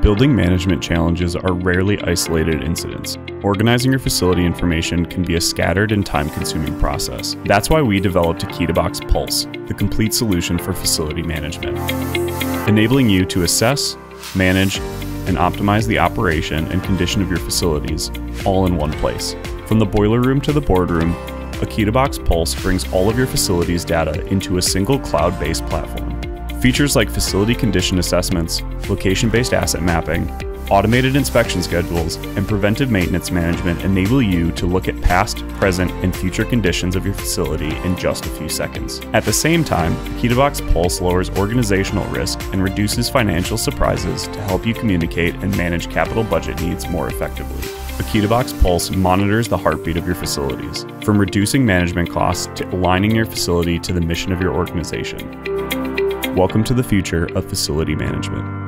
Building management challenges are rarely isolated incidents. Organizing your facility information can be a scattered and time-consuming process. That's why we developed AkitaBox Pulse, the complete solution for facility management, enabling you to assess, manage, and optimize the operation and condition of your facilities all in one place. From the boiler room to the boardroom, AkitaBox Pulse brings all of your facilities data into a single cloud-based platform. Features like facility condition assessments, location-based asset mapping, automated inspection schedules, and preventive maintenance management enable you to look at past, present, and future conditions of your facility in just a few seconds. At the same time, AkitaBox Pulse lowers organizational risk and reduces financial surprises to help you communicate and manage capital budget needs more effectively. AkitaBox Pulse monitors the heartbeat of your facilities, from reducing management costs to aligning your facility to the mission of your organization. Welcome to the future of facility management.